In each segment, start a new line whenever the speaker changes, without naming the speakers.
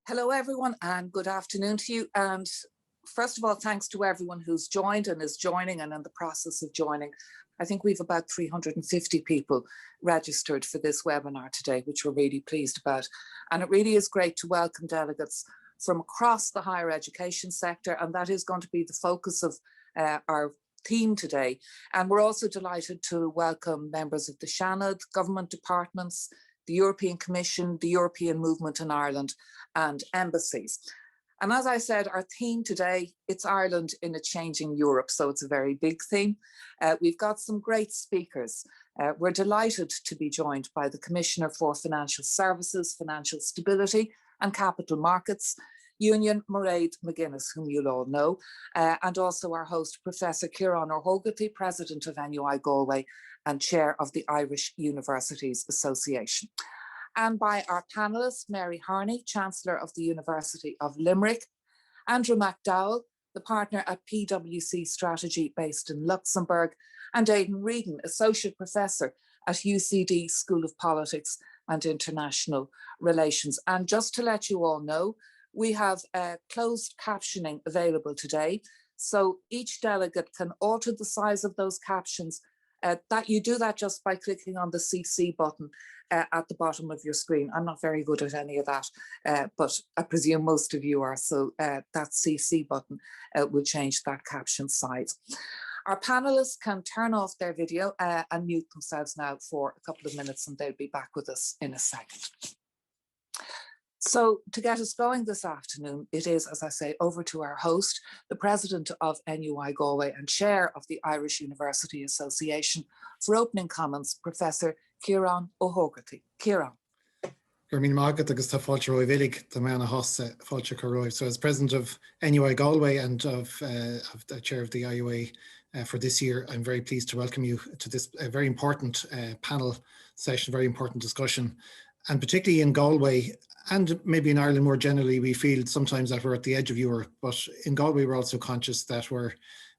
Hello, everyone, and good afternoon to you. And first of all, thanks to everyone who's joined and is joining and in the process of joining. I think we've about 350 people registered for this webinar today, which we're really pleased about. And it really is great to welcome delegates from across the higher education sector, and that is going to be the focus of our theme today. And we're also delighted to welcome members of the Seanad, government departments, the European Commission, the European Movement in Ireland, and embassies. And as I said, our theme today, it's Ireland in a changing Europe, so it's a very big theme. We've got some great speakers. We're delighted to be joined by the Commissioner for Financial Services, Financial Stability and Capital Markets, Union Mairead McGuinness, whom you'll all know, and also our host, Professor Ciaran Ó, President of NUI Galway and Chair of the Irish Universities Association. And by our panellists, Mary Harney, Chancellor of the University of Limerick, Andrew McDowell, the partner at PwC Strategy based in Luxembourg, and Aidan, Regan, Associate Professor at UCD School of Politics and International Relations. And just to let you all know, we have closed captioning available today. So each delegate can alter the size of those captions. That you do that just by clicking on the CC button at the bottom of your screen. I'm not very good at any of that, but I presume most of you are. So that CC button will change that caption size. Our panelists can turn off their video and mute themselves now for a couple of minutes, and they'll be back with us in a second. So to get us going this afternoon, it is, as I say, over to our host, the President of NUI Galway and Chair of the Irish University Association, for opening comments, Professor Ciaran Ó hÓgartaigh. Ciaran.
So as President of NUI Galway and of the Chair of the IUA for this year, I'm very pleased to welcome you to this very important panel session, very important discussion. And particularly in Galway, and maybe in Ireland more generally, we feel sometimes that we're at the edge of Europe, but in Galway we're also conscious that we're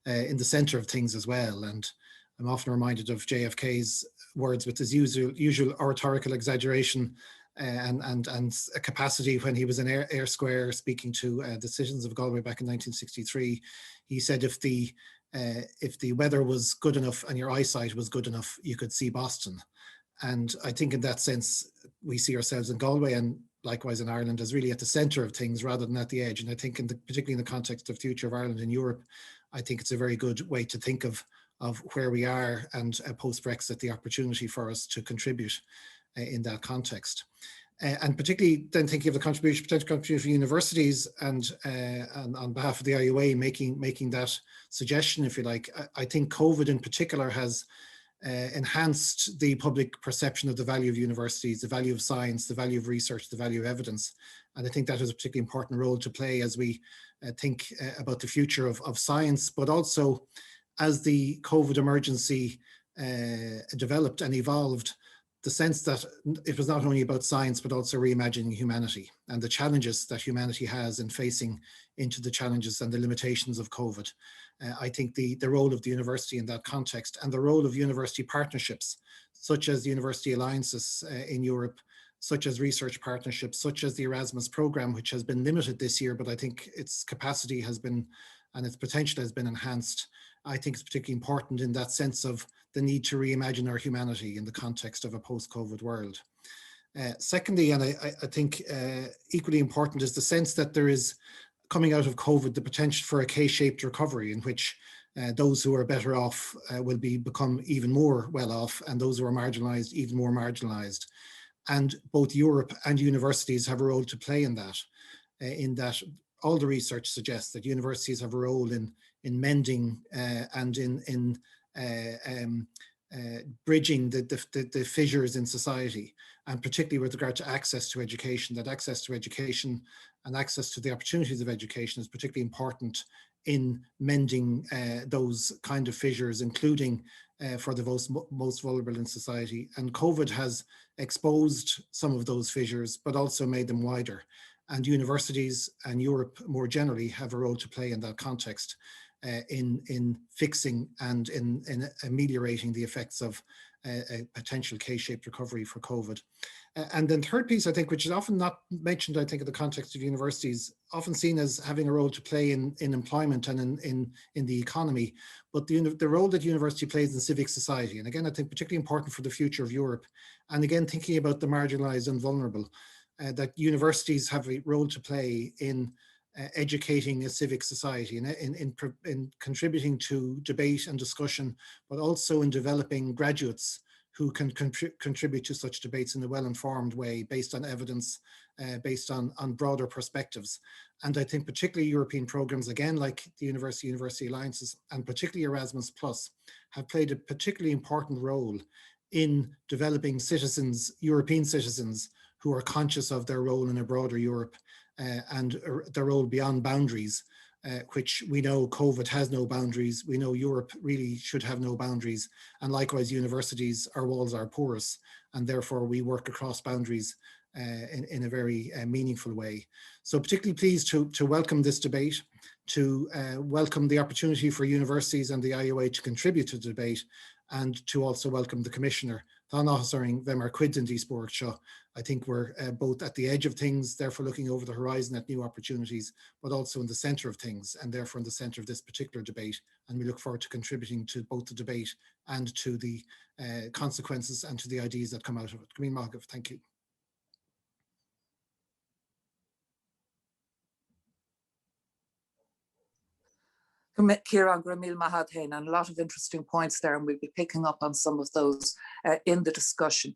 in the centre of things as well. And I'm often reminded of JFK's words with his usual oratorical exaggeration and a capacity when he was in Ayr Square speaking to the citizens of Galway back in 1963. He said if the weather was good enough and your eyesight was good enough, you could see Boston. And I think in that sense, we see ourselves in Galway and likewise in Ireland as really at the centre of things rather than at the edge. And I think particularly in the context of future of Ireland in Europe, I think it's a very good way to think of where we are and post-Brexit, the opportunity for us to contribute in that context. And particularly then thinking of the potential contribution for universities and on behalf of the IUA making that suggestion, if you like. I think COVID in particular has enhanced the public perception of the value of universities, the value of science, the value of research, the value of evidence. And I think that has a particularly important role to play as we think about the future of science, but also as the COVID emergency developed and evolved, the sense that it was not only about science, but also reimagining humanity and the challenges that humanity has in facing into the challenges and the limitations of COVID. I think the role of the university in that context and the role of university partnerships, such as the university alliances in Europe, such as research partnerships, such as the Erasmus program, which has been limited this year, but I think its capacity has been and its potential has been enhanced. I think it's particularly important in that sense of the need to reimagine our humanity in the context of a post-COVID world. Secondly, and I think equally important, is the sense that there is, coming out of COVID, the potential for a K-shaped recovery in which those who are better off will become even more well off, and those who are marginalised even more marginalised. And both Europe and universities have a role to play in that all the research suggests that universities have a role in mending and in bridging the fissures in society, and particularly with regard to access to education, that access to education and access to the opportunities of education is particularly important in mending those kind of fissures, including for the most vulnerable in society. And COVID has exposed some of those fissures, but also made them wider. And universities and Europe more generally have a role to play in that context. in fixing and in ameliorating the effects of a potential K-shaped recovery for COVID. And then third piece, I think, which is often not mentioned, I think, in the context of universities, often seen as having a role to play in employment and in the economy, but the role that university plays in civic society. And again, I think particularly important for the future of Europe. And again, thinking about the marginalized and vulnerable, that universities have a role to play in educating a civic society and in contributing to debate and discussion, but also in developing graduates who can contribute to such debates in a well-informed way, based on evidence, based on broader perspectives. And I think particularly European programs, again, like the University Alliances, and particularly Erasmus Plus, have played a particularly important role in developing citizens, European citizens, who are conscious of their role in a broader Europe and their role beyond boundaries, which we know COVID has no boundaries. We know Europe really should have no boundaries. And likewise, universities, our walls are porous, and therefore we work across boundaries in a very meaningful way. So particularly pleased to welcome this debate, to welcome the opportunity for universities and the IUA to contribute to the debate, and to also welcome the Commissioner. Tá áthasarraing bheith mar cuid in dí spóirt seo. I think we're both at the edge of things, therefore looking over the horizon at new opportunities, but also in the centre of things, and therefore in the centre of this particular debate. And we look forward to contributing to both the debate and to the consequences and to the ideas that come out of it. Thank you.
Ciaran Ó, and a lot of interesting points there, and we'll be picking up on some of those in the discussion.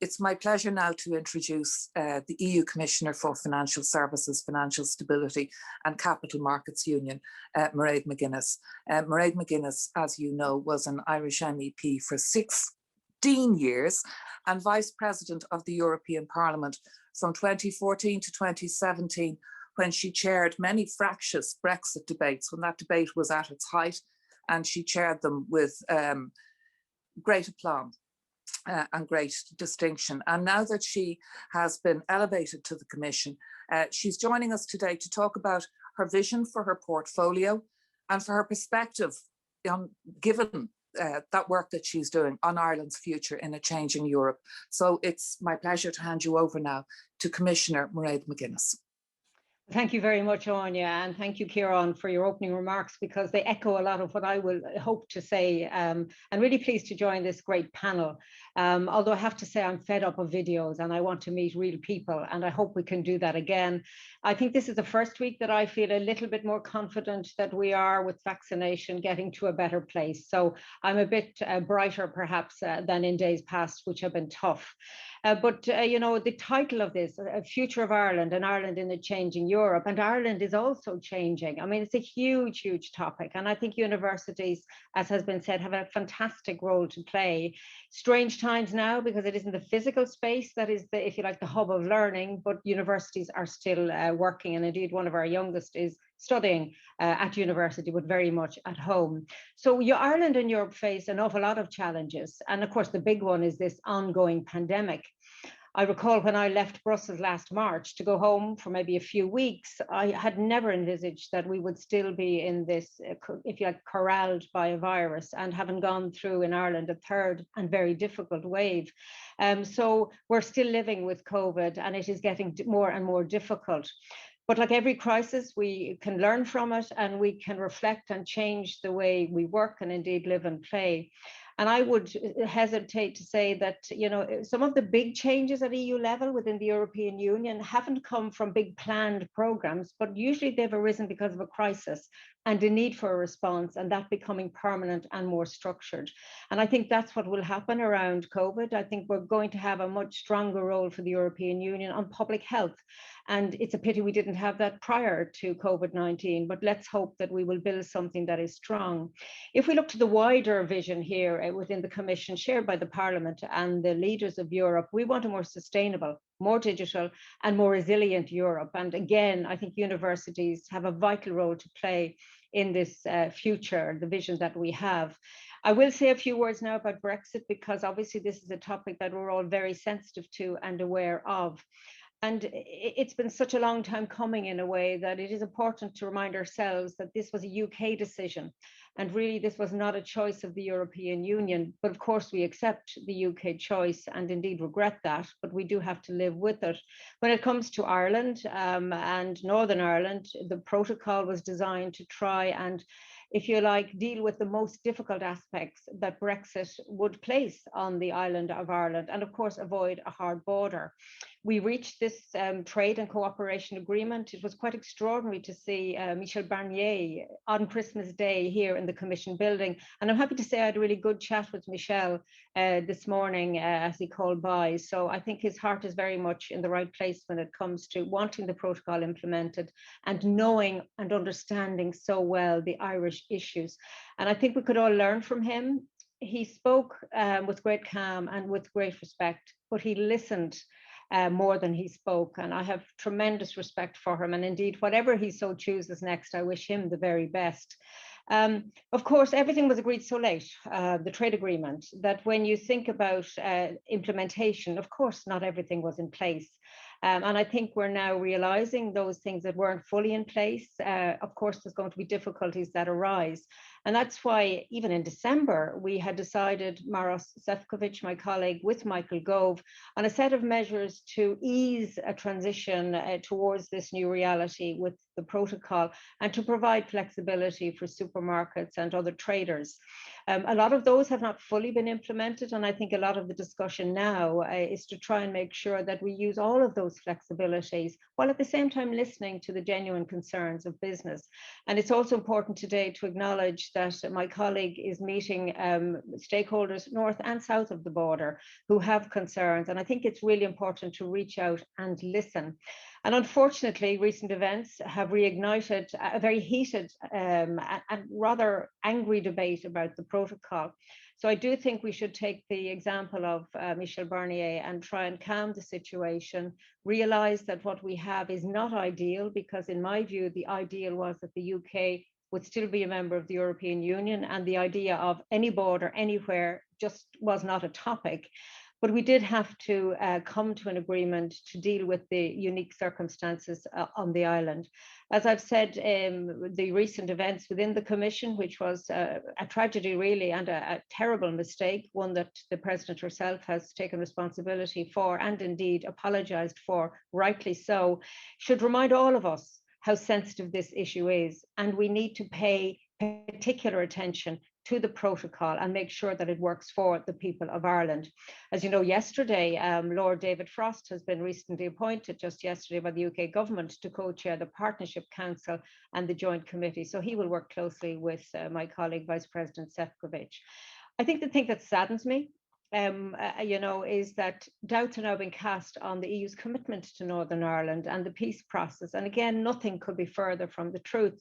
It's my pleasure now to introduce the EU Commissioner for Financial Services, Financial Stability and Capital Markets Union, Mairead McGuinness. Mairead McGuinness, as you know, was an Irish MEP for 16 years and Vice President of the European Parliament from 2014 to 2017, when she chaired many fractious Brexit debates, when that debate was at its height, and she chaired them with great aplomb and great distinction. And now that she has been elevated to the Commission, she's joining us today to talk about her vision for her portfolio and for her perspective on, given that work that she's doing on Ireland's future in a changing Europe. So it's my pleasure to hand you over now to Commissioner Mairead McGuinness.
Thank you very much, Áine, and thank you, Ciaran, for your opening remarks, because they echo a lot of what I will hope to say. And really pleased to join this great panel. Although I have to say I'm fed up of videos and I want to meet real people, and I hope we can do that again. I think this is the first week that I feel a little bit more confident that we are, with vaccination, getting to a better place. So I'm a bit brighter perhaps than in days past, which have been tough. But you know, the title of this, Future of Ireland, and Ireland in a Changing Europe, and Ireland is also changing. I mean, it's a huge, huge topic. And I think universities, as has been said, have a fantastic role to play. Strange times now, because it isn't the physical space that is the, if you like, the hub of learning, but universities are still working. And indeed, one of our youngest is studying at university, but very much at home. So Ireland and Europe face an awful lot of challenges. And of course, the big one is this ongoing pandemic. I recall when I left Brussels last March to go home for maybe a few weeks, I had never envisaged that we would still be in this, if you like, corralled by a virus, and having gone through in Ireland a third and very difficult wave. So we're still living with COVID, and it is getting more and more difficult. But like every crisis, we can learn from it, and we can reflect and change the way we work and indeed live and play. And I would hesitate to say that, you know, some of the big changes at EU level within the European Union haven't come from big planned programs, but usually they've arisen because of a crisis and the need for a response, and that becoming permanent and more structured. And I think that's what will happen around COVID. I think we're going to have a much stronger role for the European Union on public health. And it's a pity we didn't have that prior to COVID-19, but let's hope that we will build something that is strong. If we look to the wider vision here within the Commission, shared by the Parliament and the leaders of Europe, we want a more sustainable, more digital and more resilient Europe. And again, I think universities have a vital role to play in this future, the vision that we have. I will say a few words now about Brexit, because obviously this is a topic that we're all very sensitive to and aware of. And it's been such a long time coming in a way that it is important to remind ourselves that this was a UK decision. And really, this was not a choice of the European Union. But of course, we accept the UK choice and indeed regret that, but we do have to live with it. When it comes to Ireland and Northern Ireland, the protocol was designed to try and, if you like, deal with the most difficult aspects that Brexit would place on the island of Ireland, and of course, avoid a hard border. We reached this trade and cooperation agreement. It was quite extraordinary to see Michel Barnier on Christmas Day here in the Commission building. And I'm happy to say I had a really good chat with Michel this morning as he called by. So I think his heart is very much in the right place when it comes to wanting the protocol implemented and knowing and understanding so well the Irish issues. And I think we could all learn from him. He spoke with great calm and with great respect, but he listened more than he spoke. And I have tremendous respect for him. And indeed, whatever he so chooses next, I wish him the very best. Of course, everything was agreed so late, the trade agreement, that when you think about implementation, of course, not everything was in place. And I think we're now realizing those things that weren't fully in place. Of course, there's going to be difficulties that arise. And that's why even in December, we had decided, Maros Sefcovic, my colleague, with Michael Gove, on a set of measures to ease a transition towards this new reality with the protocol and to provide flexibility for supermarkets and other traders. A lot of those have not fully been implemented, and I think a lot of the discussion now is to try and make sure that we use all of those flexibilities while at the same time listening to the genuine concerns of business. And it's also important today to acknowledge that my colleague is meeting stakeholders north and south of the border who have concerns, and I think it's really important to reach out and listen. And unfortunately, recent events have reignited a very heated and rather angry debate about the protocol. So I do think we should take the example of Michel Barnier and try and calm the situation, realize that what we have is not ideal, because in my view, the ideal was that the UK would still be a member of the European Union, and the idea of any border anywhere just was not a topic. But we did have to come to an agreement to deal with the unique circumstances on the island. As I've said, the recent events within the Commission, which was a tragedy really and a terrible mistake, one that the President herself has taken responsibility for and indeed apologised for, rightly so, should remind all of us how sensitive this issue is. And we need to pay particular attention to the protocol and make sure that it works for the people of Ireland. As you know, yesterday, Lord David Frost has been recently appointed just yesterday by the UK government to co-chair the Partnership Council and the Joint Committee. So he will work closely with my colleague, Vice President Sefcovic. I think the thing that saddens me is that doubts are now being cast on the EU's commitment to Northern Ireland and the peace process. And again, nothing could be further from the truth.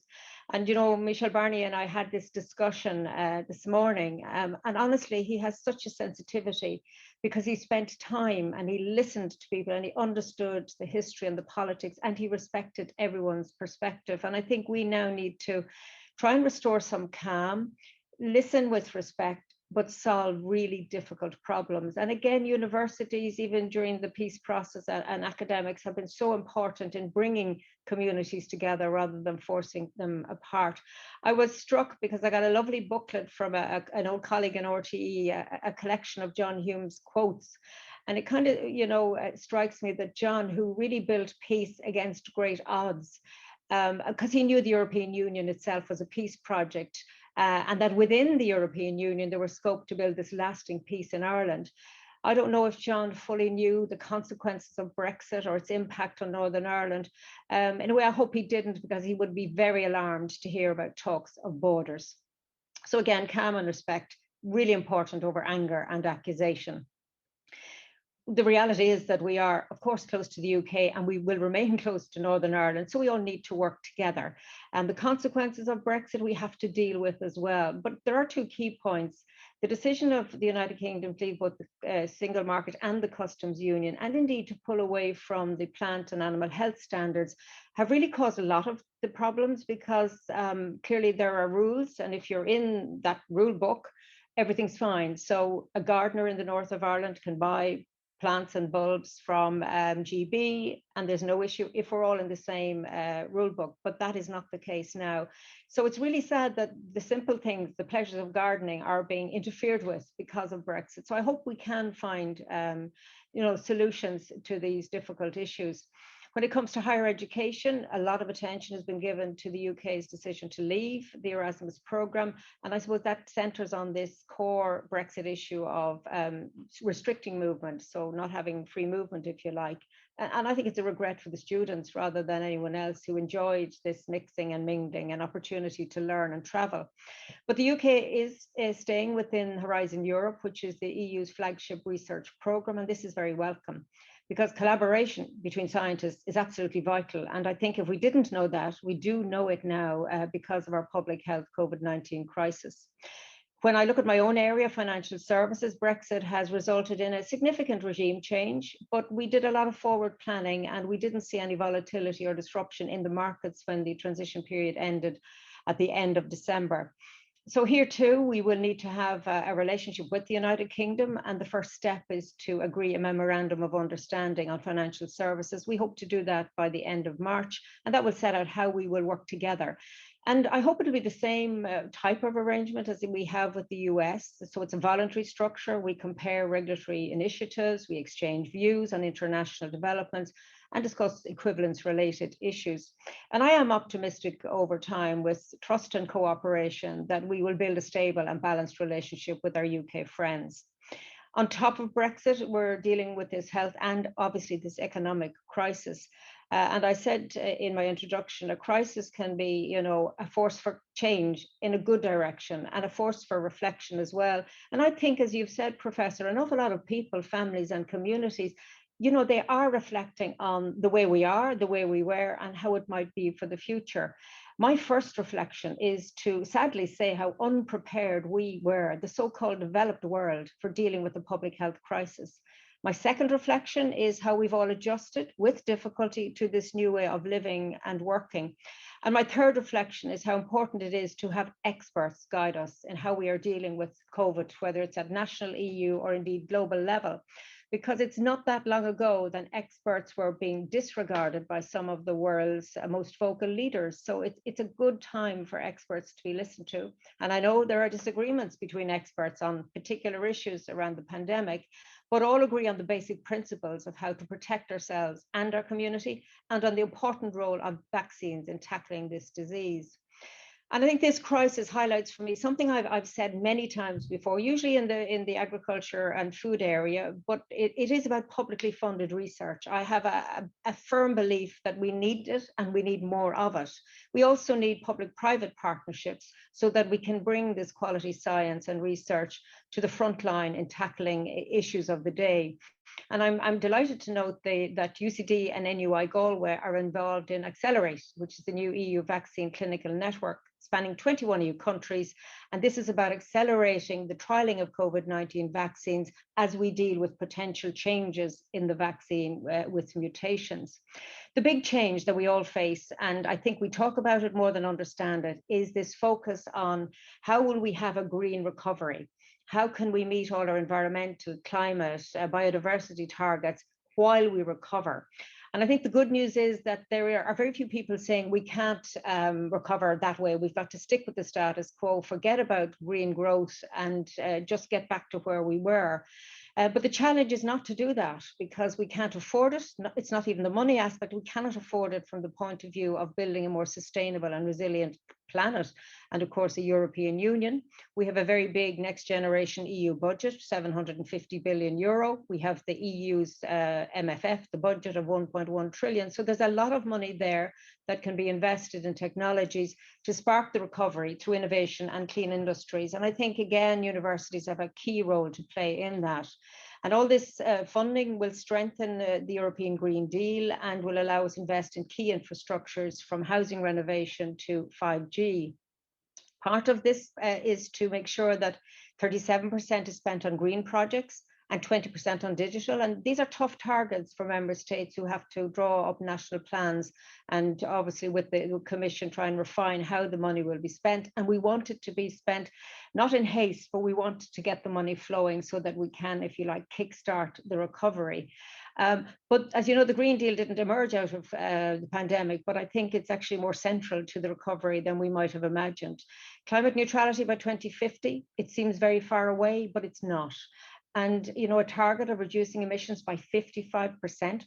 And, you know, Michel Barnier and I had this discussion this morning, and honestly, he has such a sensitivity because he spent time and he listened to people and he understood the history and the politics and he respected everyone's perspective. And I think we now need to try and restore some calm, listen with respect, but solve really difficult problems. And again, universities, even during the peace process, and academics have been so important in bringing communities together rather than forcing them apart. I was struck because I got a lovely booklet from an old colleague in RTE, a collection of John Hume's quotes. And it kind of, strikes me that John, who really built peace against great odds, because he knew the European Union itself was a peace project, and that within the European Union, there was scope to build this lasting peace in Ireland. I don't know if John fully knew the consequences of Brexit or its impact on Northern Ireland. In a way, I hope he didn't, because he would be very alarmed to hear about talks of borders. So again, calm and respect, really important over anger and accusation. The reality is that we are, of course, close to the UK and we will remain close to Northern Ireland. So we all need to work together. And the consequences of Brexit we have to deal with as well. But there are two key points. The decision of the United Kingdom to leave both the single market and the customs union, and indeed to pull away from the plant and animal health standards, have really caused a lot of the problems, because clearly there are rules. And if you're in that rule book, everything's fine. So a gardener in the north of Ireland can buy plants and bulbs from GB, and there's no issue if we're all in the same rule book, but that is not the case now. So it's really sad that the simple things, the pleasures of gardening, are being interfered with because of Brexit. So I hope we can find solutions to these difficult issues. When it comes to higher education, a lot of attention has been given to the UK's decision to leave the Erasmus programme. And I suppose that centres on this core Brexit issue of restricting movement, so not having free movement, if you like. And I think it's a regret for the students rather than anyone else who enjoyed this mixing and mingling and opportunity to learn and travel. But the UK is staying within Horizon Europe, which is the EU's flagship research programme, and this is very welcome, because collaboration between scientists is absolutely vital. And I think if we didn't know that, we do know it now because of our public health COVID-19 crisis. When I look at my own area, financial services, Brexit has resulted in a significant regime change, but we did a lot of forward planning and we didn't see any volatility or disruption in the markets when the transition period ended at the end of December. So here too, we will need to have a relationship with the United Kingdom, and the first step is to agree a memorandum of understanding on financial services. We hope to do that by the end of March, and that will set out how we will work together. And I hope it'll be the same type of arrangement as we have with the US. So it's a voluntary structure. We compare regulatory initiatives, we exchange views on international developments, and discuss equivalence-related issues. And I am optimistic over time, with trust and cooperation, that we will build a stable and balanced relationship with our UK friends. On top of Brexit, we're dealing with this health and obviously this economic crisis. And I said in my introduction, a crisis can be, a force for change in a good direction and a force for reflection as well. And I think, as you've said, Professor, an awful lot of people, families and communities, they are reflecting on the way we are, the way we were, and how it might be for the future. My first reflection is to sadly say how unprepared we were, the so-called developed world, for dealing with the public health crisis. My second reflection is how we've all adjusted with difficulty to this new way of living and working. And my third reflection is how important it is to have experts guide us in how we are dealing with COVID, whether it's at national, EU, or indeed global level. Because it's not that long ago that experts were being disregarded by some of the world's most vocal leaders. So it's a good time for experts to be listened to. And I know there are disagreements between experts on particular issues around the pandemic, but all agree on the basic principles of how to protect ourselves and our community, and on the important role of vaccines in tackling this disease. And I think this crisis highlights for me something I've said many times before, usually in the agriculture and food area, but it is about publicly funded research. I have a firm belief that we need it and we need more of it. We also need public-private partnerships so that we can bring this quality science and research to the front line in tackling issues of the day. And I'm delighted to note that UCD and NUI Galway are involved in Accelerate, which is the new EU vaccine clinical network spanning 21 EU countries. And this is about accelerating the trialling of COVID-19 vaccines as we deal with potential changes in the vaccine with mutations. The big change that we all face, and I think we talk about it more than understand it, is this focus on how will we have a green recovery? How can we meet all our environmental, climate, biodiversity targets while we recover? And I think the good news is that there are very few people saying we can't recover that way. We've got to stick with the status quo, forget about green growth, and just get back to where we were. But the challenge is not to do that, because we can't afford it. It's not even the money aspect. We cannot afford it from the point of view of building a more sustainable and resilient planet, and of course a European Union. We have a very big next generation EU budget, 750 billion euro. We have the EU's MFF, the budget of 1.1 trillion. So there's a lot of money there that can be invested in technologies to spark the recovery through innovation and clean industries. And I think, again, universities have a key role to play in that. And all this funding will strengthen the European Green Deal and will allow us to invest in key infrastructures from housing renovation to 5G. Part of this is to make sure that 37% is spent on green projects and 20% on digital. And these are tough targets for member states who have to draw up national plans and obviously with the Commission try and refine how the money will be spent. And we want it to be spent not in haste, but we want to get the money flowing so that we can, if you like, kickstart the recovery. But as you know, the Green Deal didn't emerge out of the pandemic, but I think it's actually more central to the recovery than we might have imagined. Climate neutrality by 2050, it seems very far away, but it's not. And, you know, a target of reducing emissions by 55%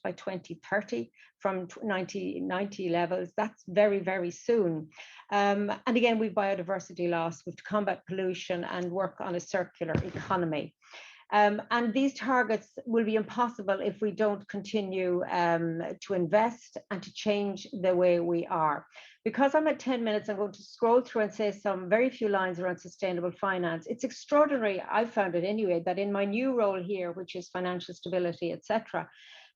by 2030 from 1990 levels, that's very, very soon. And again, we've biodiversity loss, we've to combat pollution and work on a circular economy. And these targets will be impossible if we don't continue to invest and to change the way we are. Because I'm at 10 minutes, I'm going to scroll through and say some very few lines around sustainable finance. It's extraordinary, I've found it anyway, that in my new role here, which is financial stability, etc.,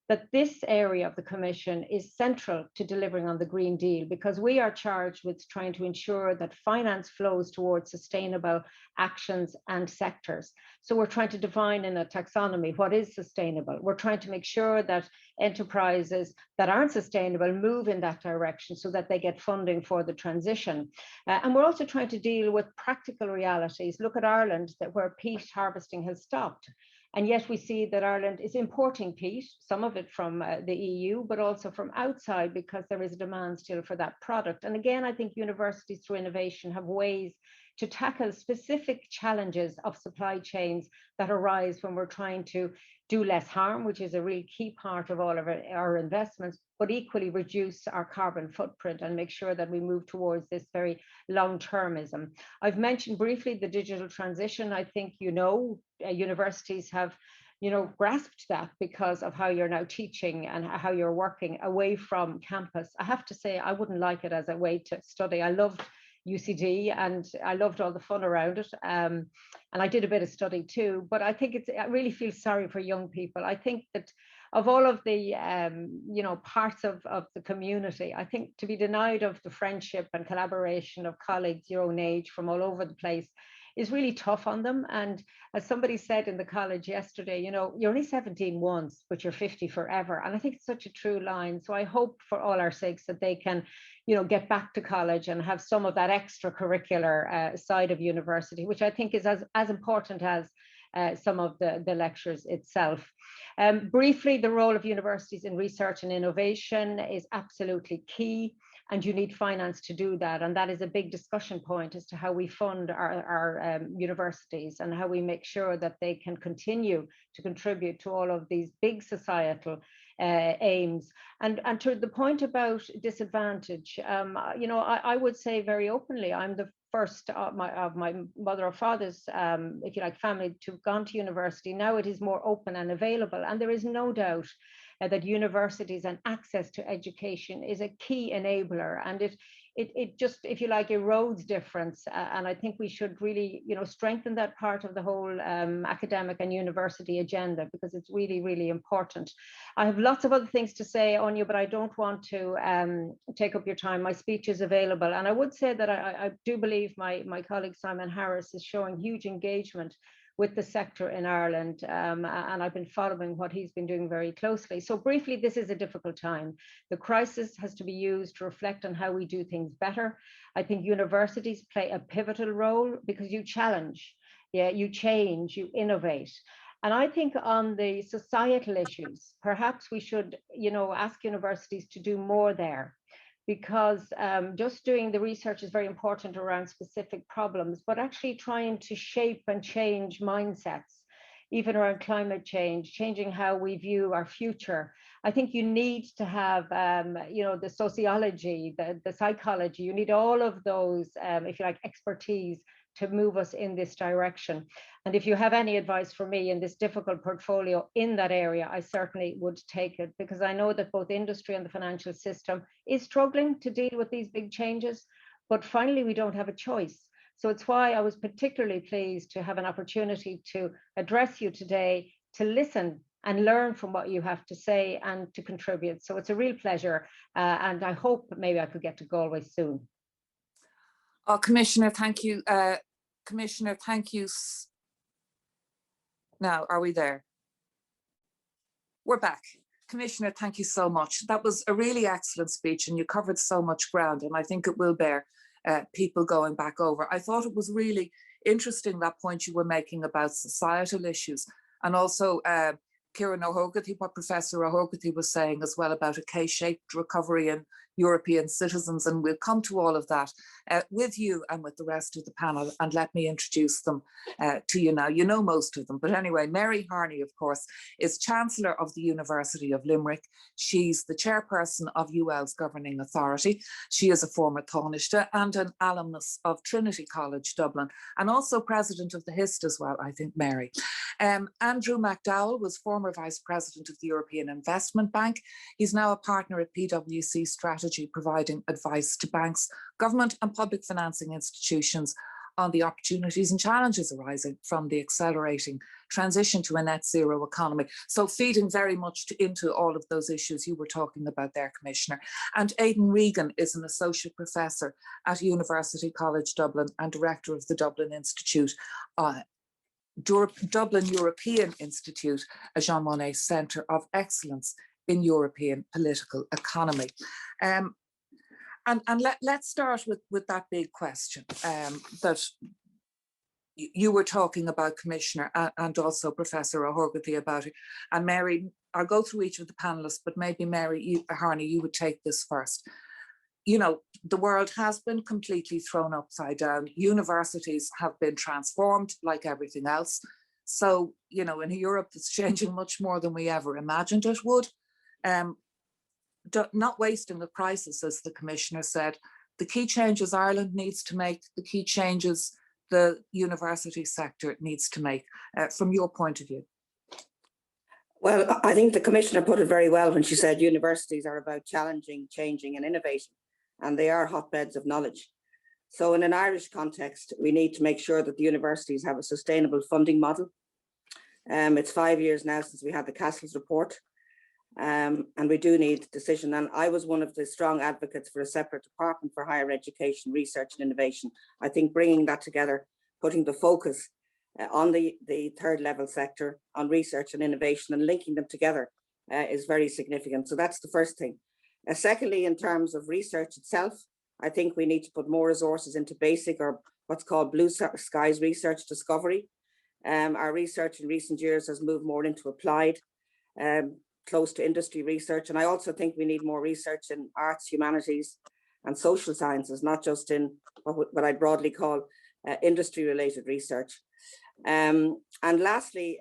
that this area of the Commission is central to delivering on the Green Deal, because we are charged with trying to ensure that finance flows towards sustainable actions and sectors. So we're trying to define in a taxonomy what is sustainable. We're trying to make sure that enterprises that aren't sustainable move in that direction so that they get funding for the transition. And we're also trying to deal with practical realities. Look at Ireland, where peat harvesting has stopped. And yet we see that Ireland is importing peat, some of it from the EU, but also from outside, because there is a demand still for that product. And again, I think universities through innovation have ways to tackle specific challenges of supply chains that arise when we're trying to do less harm, which is a really key part of all of our investments, but equally reduce our carbon footprint and make sure that we move towards this very long-termism. I've mentioned briefly the digital transition. I think, you know, universities have, you know, grasped that because of how you're now teaching and how you're working away from campus. I have to say, I wouldn't like it as a way to study. I loved UCD and I loved all the fun around it. And I did a bit of study too, but I think I really feel sorry for young people. I think that of all of the, you know, parts of the community, I think to be denied of the friendship and collaboration of colleagues your own age from all over the place is really tough on them. And as somebody said in the college yesterday, you know, you're only 17 once, but you're 50 forever. And I think it's such a true line. So I hope for all our sakes that they can, you know, get back to college and have some of that extracurricular side of university, which I think is as important as some of the lectures itself. Briefly, the role of universities in research and innovation is absolutely key, and you need finance to do that. And that is a big discussion point as to how we fund our universities and how we make sure that they can continue to contribute to all of these big societal aims. And to the point about disadvantage, you know, I would say very openly, I'm the first of my mother or father's, if you like, family to have gone to university. Now it is more open and available. And there is no doubt that universities and access to education is a key enabler. And it just, if you like, erodes difference. And I think we should really, you know, strengthen that part of the whole academic and university agenda, because it's really, really important. I have lots of other things to say on you, but I don't want to take up your time. My speech is available. And I would say that I do believe my colleague Simon Harris is showing huge engagement with the sector in Ireland, and I've been following what he's been doing very closely. So briefly, this is a difficult time. The crisis has to be used to reflect on how we do things better. I think universities play a pivotal role because you challenge, you change, you innovate. And I think on the societal issues, perhaps we should, you know, ask universities to do more there, because just doing the research is very important around specific problems, but actually trying to shape and change mindsets, even around climate change, changing how we view our future. I think you need to have, you know, the sociology, the psychology, you need all of those, if you like, expertise to move us in this direction. And if you have any advice for me in this difficult portfolio in that area, I certainly would take it, because I know that both industry and the financial system is struggling to deal with these big changes, but finally we don't have a choice. So it's why I was particularly pleased to have an opportunity to address you today, to listen and learn from what you have to say and to contribute. So it's a real pleasure. And I hope maybe I could get to Galway soon.
Oh, Commissioner, thank you. Commissioner, thank you. Now, are we there? We're back. Commissioner, thank you so much. That was a really excellent speech and you covered so much ground, and I think it will bear people going back over. I thought it was really interesting, that point you were making about societal issues, and also Ciaran Ó, what Professor Ó was saying as well about a K-shaped recovery in European citizens, and we'll come to all of that with you and with the rest of the panel, and let me introduce them to you now. You know most of them, but anyway, Mary Harney, of course, is Chancellor of the University of Limerick. She's the chairperson of UL's governing authority. She is a former Taoiseach and an alumnus of Trinity College Dublin, and also president of the HIST as well, I think, Mary. Andrew McDowell was former Vice President of the European Investment Bank. He's now a partner at PwC Strategy, providing advice to banks, government and public financing institutions on the opportunities and challenges arising from the accelerating transition to a net zero economy. So feeding very much into all of those issues you were talking about there, Commissioner. And Aidan Regan is an associate professor at University College Dublin and director of the Dublin Institute, Dublin European Institute, a Jean Monnet Centre of Excellence in European Political Economy. And let's start with that big question that you were talking about, Commissioner, and also Professor Ó about it. And Mary, I'll go through each of the panelists, but maybe Mary Harney, you would take this first. You know, the world has been completely thrown upside down. Universities have been transformed like everything else. So, you know, in Europe, it's changing much more than we ever imagined it would. Not wasting a crisis, as the Commissioner said. The key changes Ireland needs to make, the key changes the university sector needs to make, from your point of view.
Well, I think the Commissioner put it very well when she said universities are about challenging, changing and innovating, and they are hotbeds of knowledge. So in an Irish context, we need to make sure that the universities have a sustainable funding model. It's 5 years now since we had the Castles report, and we do need decision. And I was one of the strong advocates for a separate department for higher education, research and innovation. I think bringing that together, putting the focus on the third level sector, on research and innovation, and linking them together is very significant. So that's the first thing. Secondly, in terms of research itself, I think we need to put more resources into basic, or what's called blue skies research discovery. Our research in recent years has moved more into applied, close to industry research. And I also think we need more research in arts, humanities and social sciences, not just in what I broadly call industry related research. And lastly,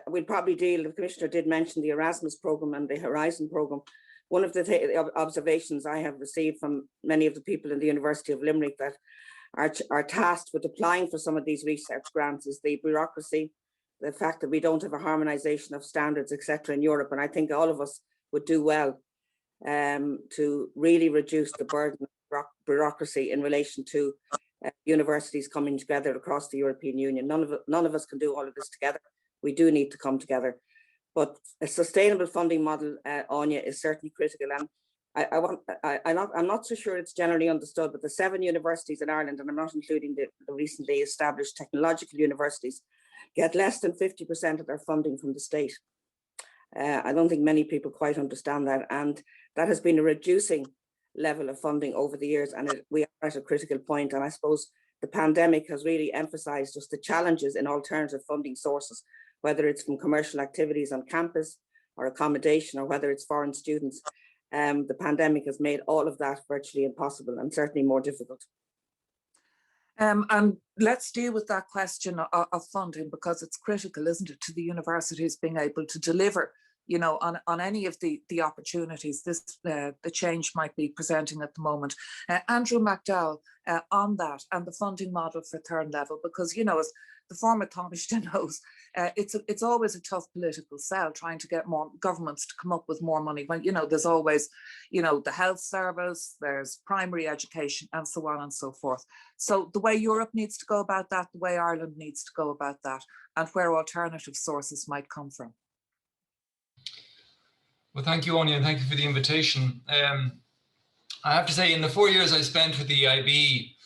we'll probably deal, the Commissioner did mention the Erasmus programme and the Horizon programme. One of the observations I have received from many of the people in the University of Limerick that are tasked with applying for some of these research grants is the bureaucracy, the fact that we don't have a harmonisation of standards, etc. in Europe. And I think all of us would do well to really reduce the burden of bureaucracy in relation to universities coming together across the European Union. None of us can do all of this together. We do need to come together. But a sustainable funding model, Áine, is certainly critical. And I'm not so sure it's generally understood, but the 7 universities in Ireland, and I'm not including the recently established technological universities, get less than 50% of their funding from the state. I don't think many people quite understand that. And that has been a reducing level of funding over the years. And we are at a critical point. And I suppose the pandemic has really emphasised just the challenges in alternative funding sources, whether it's from commercial activities on campus or accommodation, or whether it's foreign students. The pandemic has made all of that virtually impossible and certainly more difficult.
And let's deal with that question of funding, because it's critical, isn't it, to the universities being able to deliver, you know, on any of the opportunities the change might be presenting at the moment. Andrew McDowell, on that and the funding model for third level, because, you know, as the former Taoiseach knows, it's always a tough political sell trying to get more governments to come up with more money when, you know, there's always, you know, the health service, there's primary education and so on and so forth. So the way Europe needs to go about that, the way Ireland needs to go about that, and where alternative sources might come from.
Well, thank you, Áine, and thank you for the invitation. I have to say, in the 4 years I spent with the EIB,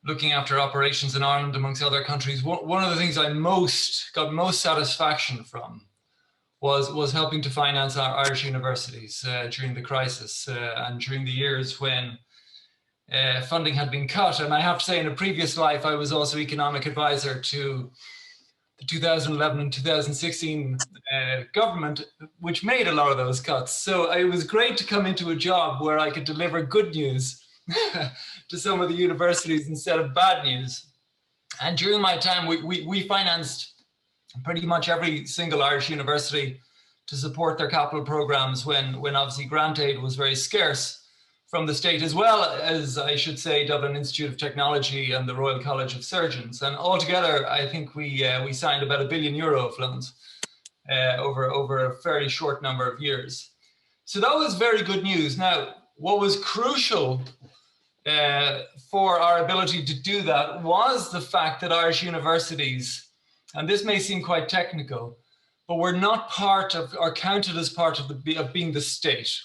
looking after operations in Ireland amongst other countries, one of the things I got most satisfaction from was helping to finance our Irish universities during the crisis and during the years when funding had been cut. And I have to say, in a previous life, I was also economic advisor to the 2011 and 2016 government, which made a lot of those cuts. So it was great to come into a job where I could deliver good news to some of the universities instead of bad news. And during my time, we financed pretty much every single Irish university to support their capital programs when obviously grant aid was very scarce from the state, as well as, I should say, Dublin Institute of Technology and the Royal College of Surgeons. And altogether, I think we signed about €1 billion of loans over a fairly short number of years. So that was very good news. Now, what was crucial for our ability to do that was the fact that Irish universities, and this may seem quite technical, but were not part of or counted as part of being the state.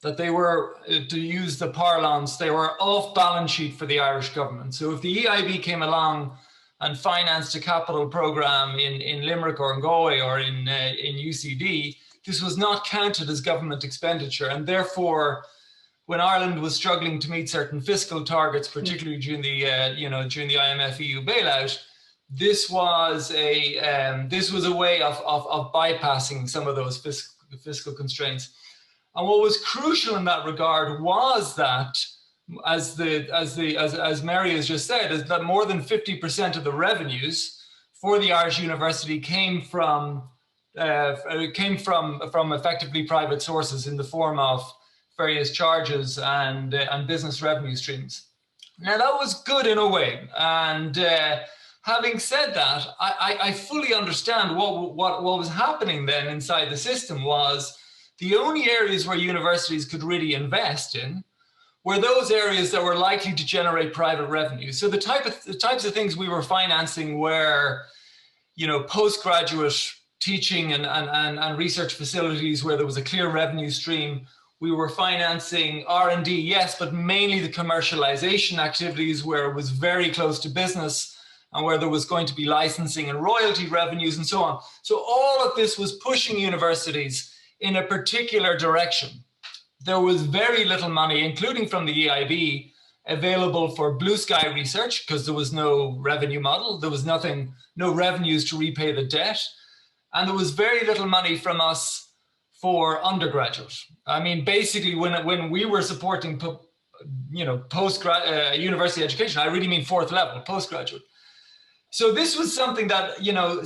That they were, to use the parlance, they were off balance sheet for the Irish government. So if the EIB came along and financed a capital program in Limerick or in Galway or in UCD, this was not counted as government expenditure. And therefore, when Ireland was struggling to meet certain fiscal targets, particularly during the during the IMF EU bailout, this was a way of bypassing some of those fiscal constraints. And what was crucial in that regard was that, as Mary has just said, is that more than 50% of the revenues for the Irish university came from effectively private sources in the form of various charges and business revenue streams. Now that was good in a way, and having said that, I fully understand what was happening then inside the system was the only areas where universities could really invest in were those areas that were likely to generate private revenue. So the types of things we were financing were, postgraduate teaching and research facilities where there was a clear revenue stream. We were financing R&D, yes, but mainly the commercialization activities where it was very close to business and where there was going to be licensing and royalty revenues and so on. So all of this was pushing universities in a particular direction. There was very little money, including from the EIB, available for blue sky research because there was no revenue model. There was no revenues to repay the debt. And there was very little money from us for undergraduate. I mean, basically, when we were supporting, university education, I really mean fourth level, postgraduate. So this was something that,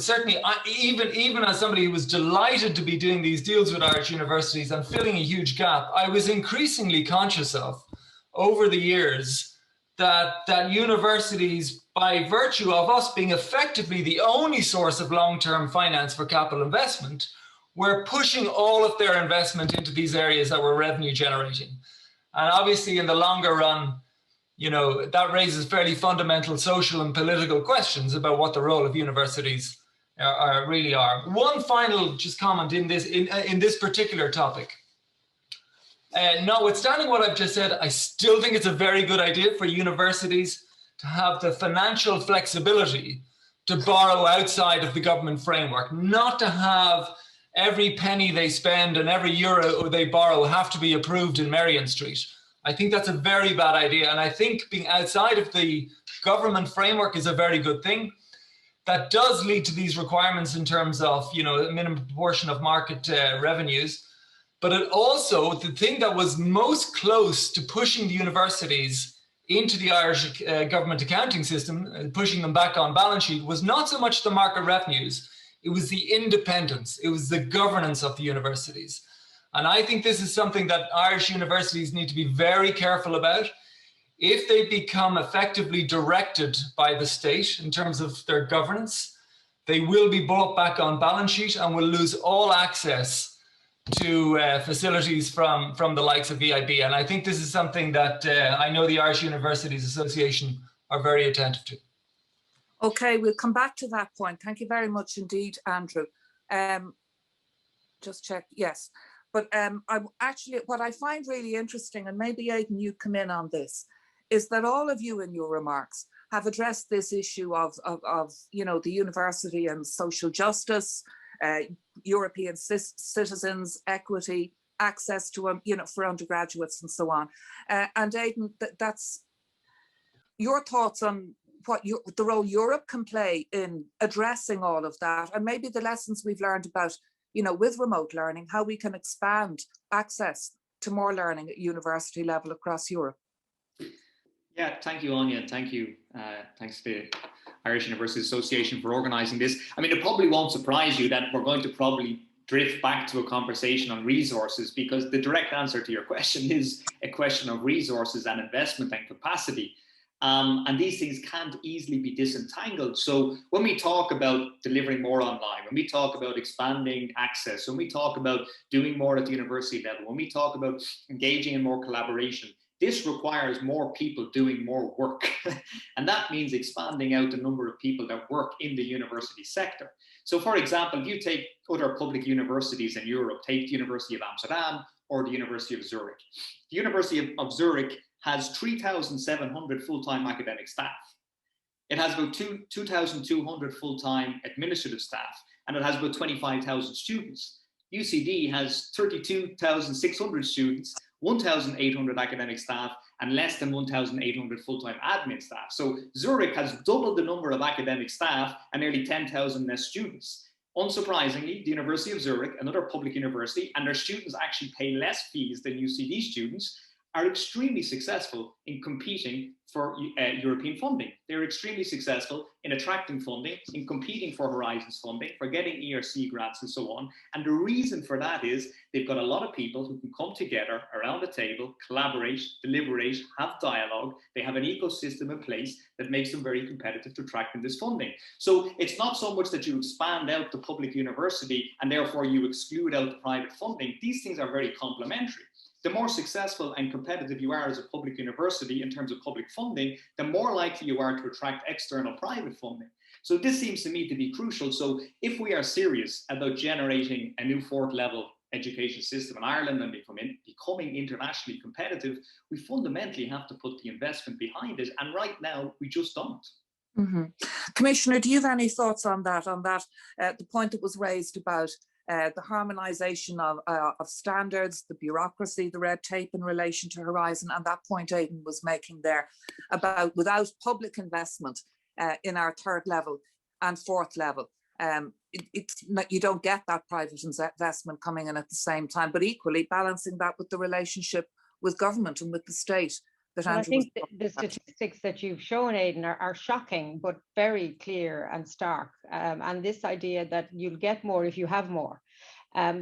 certainly even as somebody who was delighted to be doing these deals with Irish universities and filling a huge gap, I was increasingly conscious of over the years that universities, by virtue of us being effectively the only source of long-term finance for capital investment, were pushing all of their investment into these areas that were revenue generating. And obviously in the longer run, that raises fairly fundamental social and political questions about what the role of universities really are. One final just comment in this particular topic. Notwithstanding what I've just said, I still think it's a very good idea for universities to have the financial flexibility to borrow outside of the government framework, not to have every penny they spend and every euro they borrow have to be approved in Merrion Street. I think that's a very bad idea. And I think being outside of the government framework is a very good thing. That does lead to these requirements in terms of, a minimum proportion of market revenues. But it also, the thing that was most close to pushing the universities into the Irish government accounting system, pushing them back on balance sheet, was not so much the market revenues. It was the independence. It was the governance of the universities. And I think this is something that Irish universities need to be very careful about. If they become effectively directed by the state in terms of their governance, they will be brought back on balance sheet and will lose all access to facilities from the likes of EIB. And I think this is something that I know the Irish Universities Association are very attentive to.
Okay, we'll come back to that point. Thank you very much indeed, Andrew. Just check, yes. But what I find really interesting, and maybe Aidan, you come in on this, is that all of you in your remarks have addressed this issue of the university and social justice, European citizens, equity, access to, for undergraduates and so on. And Aidan, that's your thoughts on what the role Europe can play in addressing all of that, and maybe the lessons we've learned about, with remote learning, how we can expand access to more learning at university level across Europe.
Yeah, thank you, Áine, and thank you. Thanks to the Irish University Association for organising this. I mean, it probably won't surprise you that we're going to probably drift back to a conversation on resources, because the direct answer to your question is a question of resources and investment and capacity. And these things can't easily be disentangled. So when we talk about delivering more online, when we talk about expanding access, when we talk about doing more at the university level, when we talk about engaging in more collaboration, this requires more people doing more work. And that means expanding out the number of people that work in the university sector. So for example, if you take other public universities in Europe, take the University of Amsterdam or the University of Zurich. The University of Zurich has 3,700 full-time academic staff. It has about 2,200 full-time administrative staff, and it has about 25,000 students. UCD has 32,600 students, 1,800 academic staff, and less than 1,800 full-time admin staff. So Zurich has doubled the number of academic staff and nearly 10,000 less students. Unsurprisingly, the University of Zurich, another public university, and their students actually pay less fees than UCD students, are extremely successful in competing for European funding. They're extremely successful in attracting funding, in competing for Horizons funding, for getting ERC grants and so on. And the reason for that is they've got a lot of people who can come together around the table, collaborate, deliberate, have dialogue. They have an ecosystem in place that makes them very competitive to attracting this funding. So it's not so much that you expand out the public university and therefore you exclude out the private funding. These things are very complementary. The more successful and competitive you are as a public university in terms of public funding, the more likely you are to attract external private funding. So this seems to me to be crucial. So if we are serious about generating a new fourth level education system in Ireland and becoming internationally competitive, we fundamentally have to put the investment behind it. And right now, we just don't.
Mm-hmm. Commissioner, do you have any thoughts on that? The point that was raised about the harmonisation of standards, the bureaucracy, the red tape in relation to Horizon, and that point Aidan was making there about without public investment in our third level and fourth level, you don't get that private investment coming in at the same time, but equally balancing that with the relationship with government and with the state.
Well, I think the statistics that you've shown, Aidan, are shocking, but very clear and stark. And this idea that you'll get more if you have more.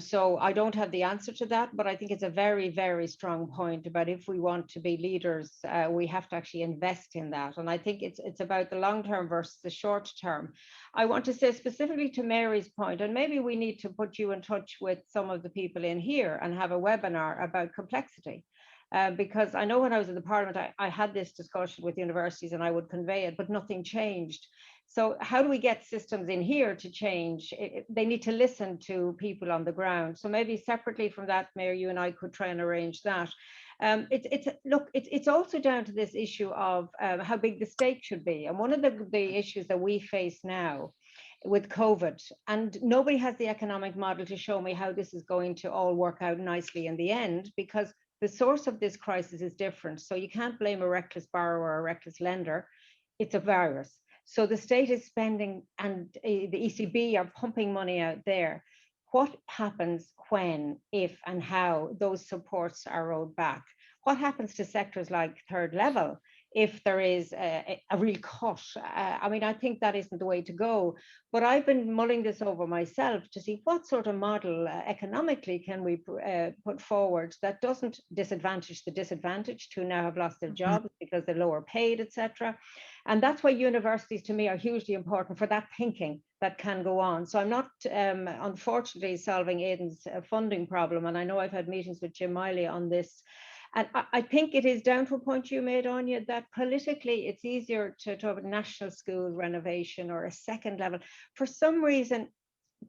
So I don't have the answer to that, but I think it's a very, very strong point about if we want to be leaders, we have to actually invest in that. And I think it's about the long term versus the short term. I want to say specifically to Mary's point, and maybe we need to put you in touch with some of the people in here and have a webinar about complexity. Because I know when I was in the Parliament, I had this discussion with universities and I would convey it, but nothing changed. So how do we get systems in here to change? They need to listen to people on the ground. So maybe separately from that, Mary, you and I could try and arrange that. It's also down to this issue of how big the stake should be. And one of the issues that we face now with COVID, and nobody has the economic model to show me how this is going to all work out nicely in the end, because the source of this crisis is different. So you can't blame a reckless borrower or a reckless lender. It's a virus. So the state is spending and the ECB are pumping money out there. What happens when, if, and how those supports are rolled back? What happens to sectors like third level if there is a real cut? I mean, I think that isn't the way to go, but I've been mulling this over myself to see what sort of model economically can we put forward that doesn't disadvantage the disadvantaged who now have lost their jobs because they're lower paid, etc. And that's why universities to me are hugely important for that thinking that can go on. So I'm not unfortunately solving Aidan's funding problem, and I know I've had meetings with Jim Miley on this. And I think it is down to a point you made, Áine, that politically it's easier to talk about national school renovation or a second level. For some reason,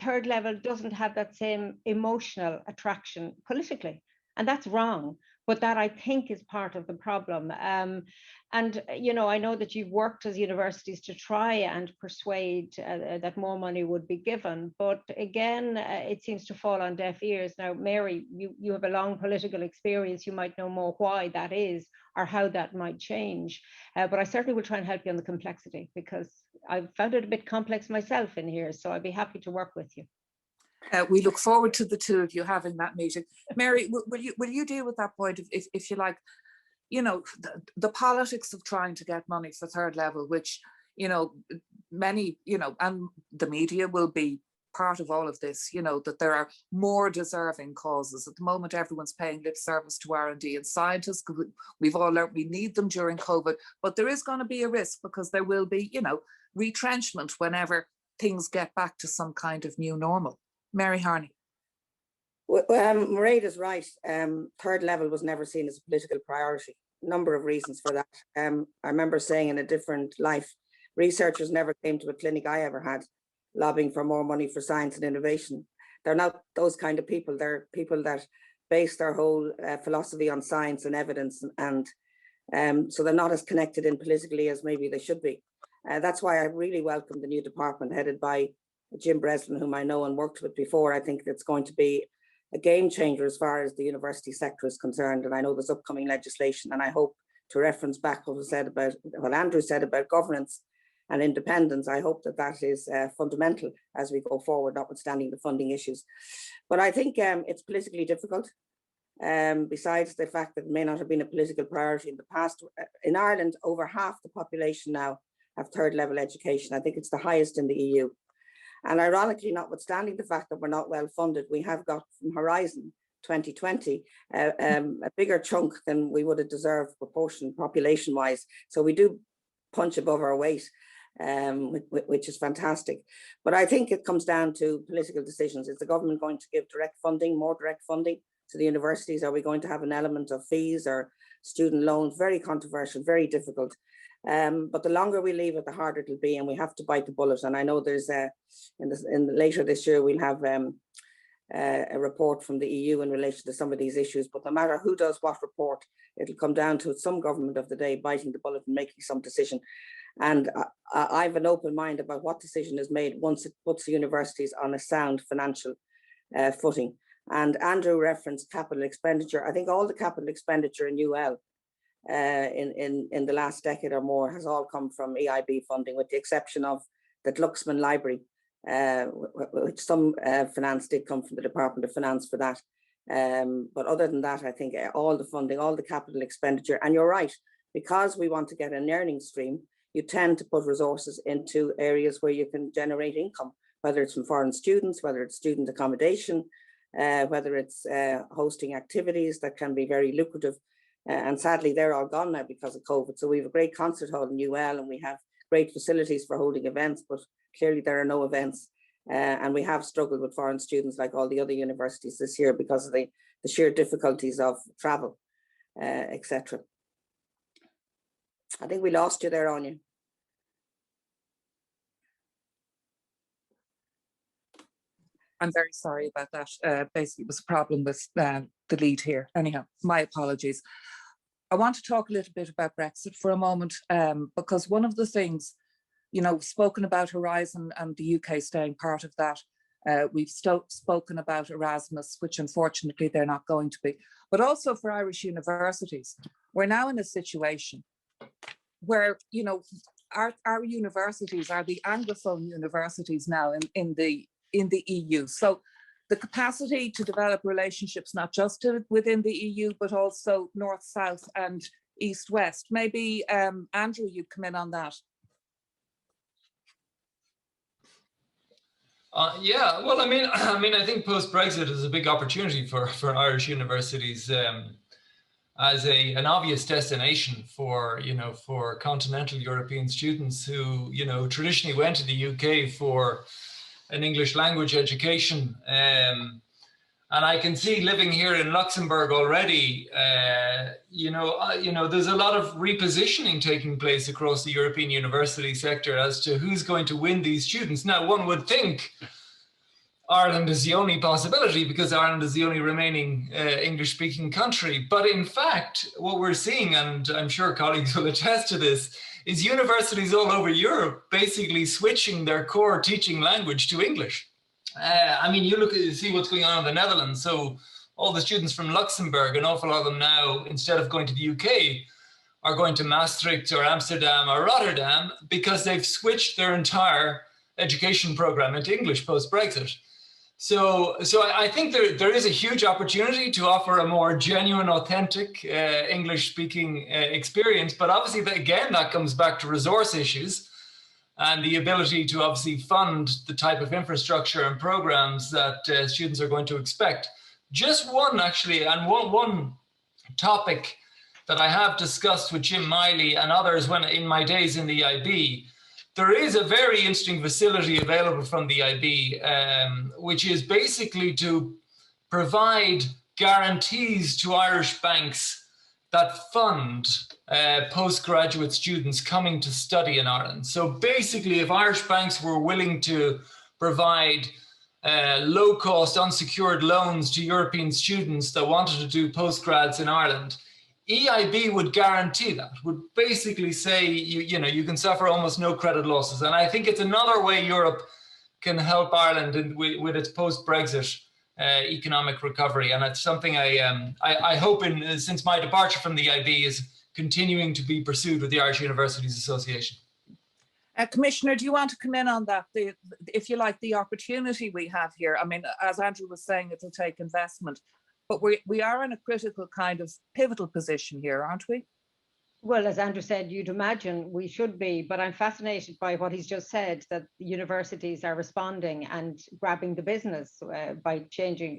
third level doesn't have that same emotional attraction politically, and that's wrong. But that, I think, is part of the problem. And, you know, I know that you've worked as universities to try and persuade that more money would be given. But again, it seems to fall on deaf ears. Now, Mary, you have a long political experience. You might know more why that is or how that might change. But I certainly will try and help you on the complexity, because I've found it a bit complex myself in here. So I'd be happy to work with you.
We look forward to the two of you having that meeting. Mary, will you deal with that point, if you like, you know, the politics of trying to get money for third level, which, you know, many, you know, and the media will be part of all of this, you know, that there are more deserving causes. At the moment, everyone's paying lip service to R&D and scientists. We've all learned we need them during COVID, but there is going to be a risk, because there will be, you know, retrenchment whenever things get back to some kind of new normal. Mary Harney.
Well, Mairead is right. Third level was never seen as a political priority. Number of reasons for that. I remember saying in a different life, researchers never came to a clinic I ever had lobbying for more money for science and innovation. They're not those kind of people. They're people that base their whole philosophy on science and evidence, and so they're not as connected in politically as maybe they should be. That's why I really welcome the new department headed by Jim Breslin, whom I know and worked with before. I think it's going to be a game changer as far as the university sector is concerned. And I know there's upcoming legislation, and I hope, to reference back what was said about what Andrew said about governance and independence, I hope that that is fundamental as we go forward, notwithstanding the funding issues. But I think it's politically difficult. Besides the fact that it may not have been a political priority in the past, in Ireland, over half the population now have third level education. I think it's the highest in the EU. And ironically, notwithstanding the fact that we're not well funded, we have got from Horizon 2020 a bigger chunk than we would have deserved proportion population wise. So we do punch above our weight, which is fantastic. But I think it comes down to political decisions. Is the government going to give direct funding, more direct funding to the universities? Are we going to have an element of fees or student loans? Very controversial, very difficult. But the longer we leave it, the harder it'll be, and we have to bite the bullet. And I know there's later this year we'll have a report from the EU in relation to some of these issues. But no matter who does what report, it'll come down to some government of the day biting the bullet and making some decision. And I have an open mind about what decision is made once it puts the universities on a sound financial footing. And Andrew referenced capital expenditure. I think all the capital expenditure in UL in the last decade or more has all come from EIB funding, with the exception of the Glucksman Library, which some finance did come from the Department of Finance for that. But other than that, I think all the funding, all the capital expenditure, and you're right, because we want to get an earning stream, you tend to put resources into areas where you can generate income, whether it's from foreign students, whether it's student accommodation, whether it's hosting activities that can be very lucrative. And sadly, they're all gone now because of COVID. So we have a great concert hall in UL, and we have great facilities for holding events, but clearly there are no events. And we have struggled with foreign students like all the other universities this year because of the sheer difficulties of travel, etc. I think we lost you there, Áine.
I'm very sorry about that. Basically, it was a problem with the lead here. Anyhow, my apologies. I want to talk a little bit about Brexit for a moment, because one of the things, you know, we've spoken about Horizon and the UK staying part of that. We've spoken about Erasmus, which unfortunately they're not going to be. But also for Irish universities, we're now in a situation where, you know, our universities are the Anglophone universities now in the EU. So the capacity to develop relationships, not just within the EU, but also north-south and east-west. Maybe, Andrew, you'd come in on that.
Yeah, well, I mean, I think post-Brexit is a big opportunity for Irish universities as an obvious destination for, you know, for continental European students who, you know, traditionally went to the UK for an English language education. And I can see living here in Luxembourg already, you know, there's a lot of repositioning taking place across the European university sector as to who's going to win these students. Now, one would think Ireland is the only possibility because Ireland is the only remaining English-speaking country. But in fact, what we're seeing, and I'm sure colleagues will attest to this, is universities all over Europe basically switching their core teaching language to English. I mean, you see what's going on in the Netherlands. So all the students from Luxembourg, an awful lot of them now, instead of going to the UK, are going to Maastricht or Amsterdam or Rotterdam because they've switched their entire education program into English post-Brexit. So I think there is a huge opportunity to offer a more genuine, authentic English-speaking experience. But obviously, that comes back to resource issues and the ability to obviously fund the type of infrastructure and programs that students are going to expect. Just one, actually, and one topic that I have discussed with Jim Miley and others in my days in the IB. There is a very interesting facility available from the IB, which is basically to provide guarantees to Irish banks that fund postgraduate students coming to study in Ireland. So basically, if Irish banks were willing to provide low-cost unsecured loans to European students that wanted to do postgrads in Ireland, EIB would guarantee that, would basically say, you can suffer almost no credit losses. And I think it's another way Europe can help Ireland with its post-Brexit economic recovery. And it's something I hope since my departure from the EIB is continuing to be pursued with the Irish Universities Association.
Commissioner, do you want to come in on that? If you like, the opportunity we have here. I mean, as Andrew was saying, it'll take investment. But we are in a critical kind of pivotal position here, aren't we?
Well, as Andrew said, you'd imagine we should be, but I'm fascinated by what he's just said, that the universities are responding and grabbing the business by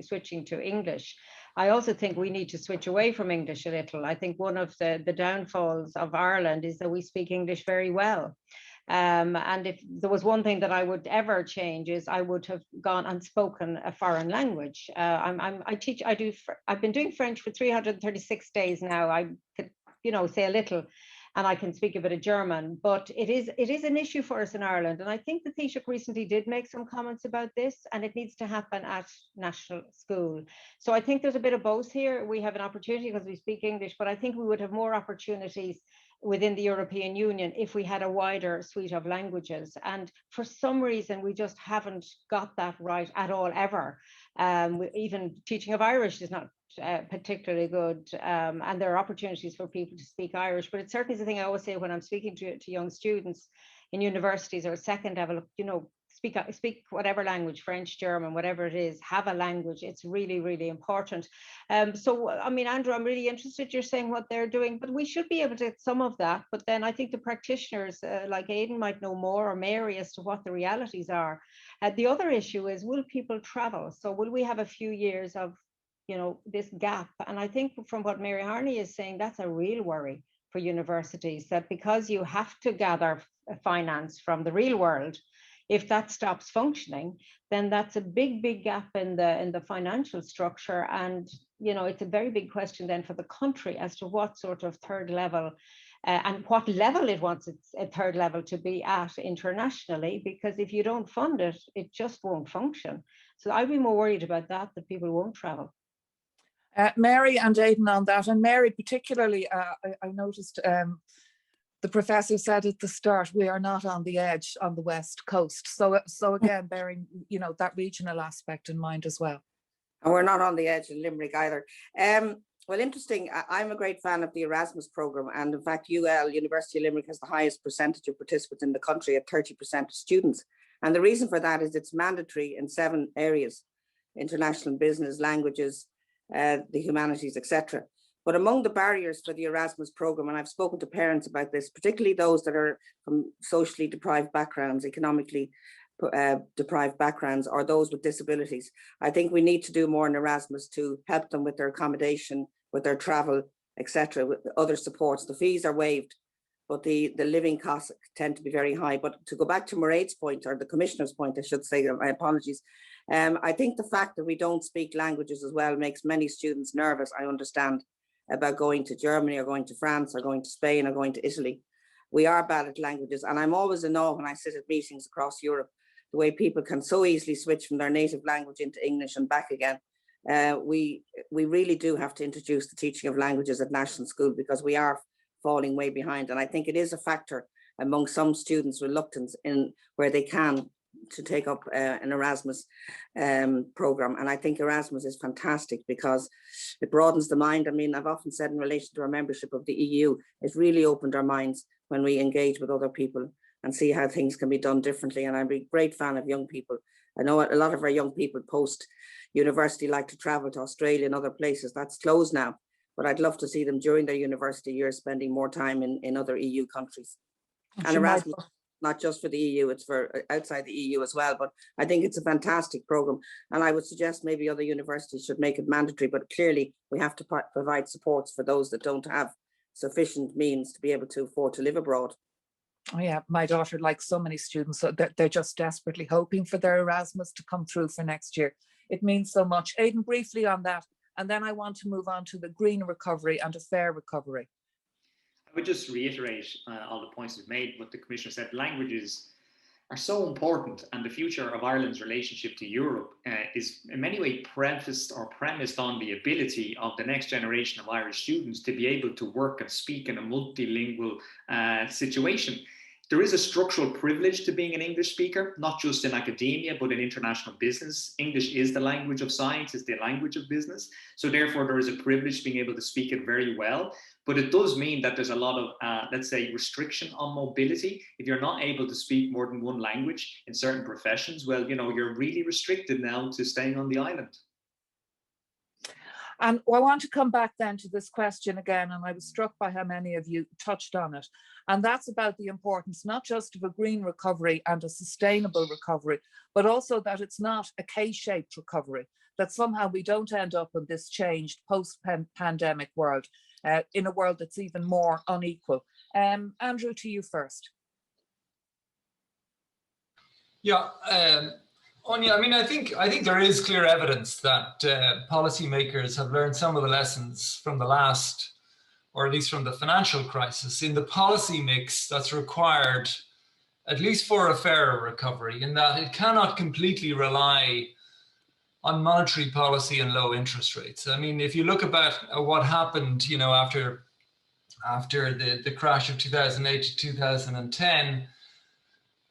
switching to English. I also think we need to switch away from English a little. I think one of the downfalls of Ireland is that we speak English very well. And if there was one thing that I would ever change is I would have gone and spoken a foreign language. I've been doing French for 336 days now. I could, say a little, and I can speak a bit of German, but it is an issue for us in Ireland. And I think the Taoiseach recently did make some comments about this, and it needs to happen at national school. So I think there's a bit of both here. We have an opportunity because we speak English, but I think we would have more opportunities within the European Union if we had a wider suite of languages. And for some reason, we just haven't got that right at all, ever. Even teaching of Irish is not particularly good. And there are opportunities for people to speak Irish, but it certainly is the thing I always say when I'm speaking to young students in universities or second level, speak whatever language, French, German, whatever it is, have a language. It's really, really important. So, I mean, Andrew, I'm really interested, you're saying what they're doing, but we should be able to get some of that. But then I think the practitioners like Aidan might know more, or Mary, as to what the realities are. The other issue is, will people travel? So will we have a few years of, this gap? And I think from what Mary Harney is saying, that's a real worry for universities, that because you have to gather finance from the real world, if that stops functioning, then that's a big gap in the financial structure. And, it's a very big question then for the country as to what sort of third level and what level it wants its third level to be at internationally, because if you don't fund it, it just won't function. So I'd be more worried about that people won't travel.
Mary and Aidan on that, and Mary particularly, I noticed the professor said at the start, we are not on the edge on the West Coast. So again, bearing that regional aspect in mind as well.
And we're not on the edge in Limerick either. Well, interesting. I'm a great fan of the Erasmus programme, and in fact, UL, University of Limerick, has the highest percentage of participants in the country at 30% of students. And the reason for that is it's mandatory in 7 areas: international business, languages, the humanities, etc. But among the barriers for the Erasmus programme, and I've spoken to parents about this, particularly those that are from socially deprived backgrounds, economically deprived backgrounds, or those with disabilities. I think we need to do more in Erasmus to help them with their accommodation, with their travel, etc., with other supports. The fees are waived, but the living costs tend to be very high. But to go back to Mairead's point, or the Commissioner's point, I should say, my apologies, I think the fact that we don't speak languages as well makes many students nervous, I understand, about going to Germany or going to France or going to Spain or going to Italy. We are bad at languages, and I'm always in awe when I sit at meetings across Europe. the way people can so easily switch from their native language into English and back again. We really do have to introduce the teaching of languages at national school, because we are falling way behind. And I think it is a factor among some students' reluctance in where they can to take up an Erasmus program. And I think Erasmus is fantastic because it broadens the mind. I mean, I've often said in relation to our membership of the EU, it's really opened our minds when we engage with other people and see how things can be done differently. And I'm a great fan of young people. I know a lot of our young people post university like to travel to Australia and other places. That's closed now, but I'd love to see them during their university years spending more time in other EU countries. And Erasmus, not just for the EU, it's for outside the EU as well. But I think it's a fantastic program. And I would suggest maybe other universities should make it mandatory, but clearly we have to provide supports for those that don't have sufficient means to be able to afford to live abroad.
Oh yeah, my daughter, like so many students, so they're just desperately hoping for their Erasmus to come through for next year. It means so much. Aidan, briefly on that, and then I want to move on to the green recovery and a fair recovery.
I would just reiterate all the points you've made. What the Commissioner said, languages are so important, and the future of Ireland's relationship to Europe is in many ways premised on the ability of the next generation of Irish students to be able to work and speak in a multilingual situation. There is a structural privilege to being an English speaker, not just in academia, but in international business. English is the language of science, it's the language of business. So therefore, there is a privilege being able to speak it very well. But it does mean that there's a lot of, let's say, restriction on mobility. If you're not able to speak more than one language in certain professions, well, you know, you're really restricted now to staying on the island.
And I want to come back then to this question again, and I was struck by how many of you touched on it. And that's about the importance, not just of a green recovery and a sustainable recovery, but also that it's not a K-shaped recovery, that somehow we don't end up in this changed post-pandemic world, in a world that's even more unequal. Andrew, to you first.
Yeah, Áine, I mean, I think there is clear evidence that policymakers have learned some of the lessons from the last, or at least from the financial crisis, in the policy mix that's required, at least for a fairer recovery, in that it cannot completely rely on monetary policy and low interest rates. I mean, if you look about what happened, you know, after the crash of 2008 to 2010,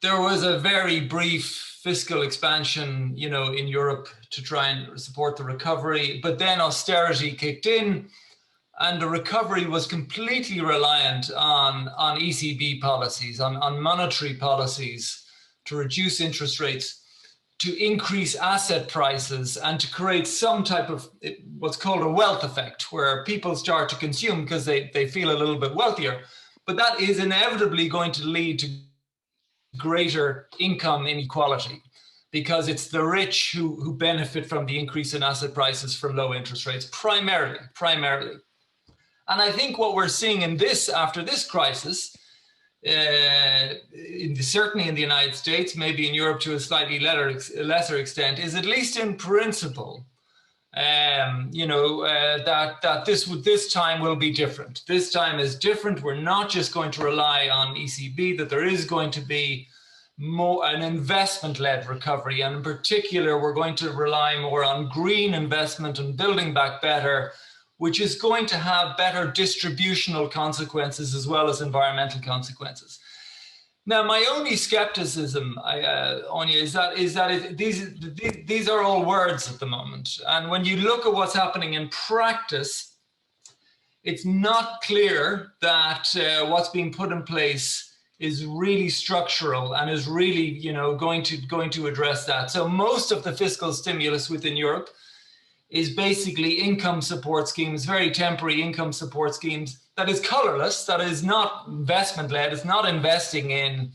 there was a very brief fiscal expansion, you know, in Europe to try and support the recovery, but then austerity kicked in, and the recovery was completely reliant on ECB policies, on monetary policies to reduce interest rates, to increase asset prices, and to create some type of what's called a wealth effect, where people start to consume because they feel a little bit wealthier. But that is inevitably going to lead to greater income inequality, because it's the rich who benefit from the increase in asset prices from low interest rates, primarily. And I think what we're seeing in this, after this crisis, certainly in the United States, maybe in Europe to a slightly lesser extent, is at least in principle, that this time will be different. This time is different. We're not just going to rely on ECB, that there is going to be more an investment-led recovery. And in particular, we're going to rely more on green investment and building back better, which is going to have better distributional consequences as well as environmental consequences. Now, my only skepticism, Áine, is that these are all words at the moment. And when you look at what's happening in practice, it's not clear that what's being put in place is really structural and is really, you know, going to address that. So most of the fiscal stimulus within Europe is basically income support schemes, very temporary income support schemes, that is colorless, that is not investment-led, it's not investing in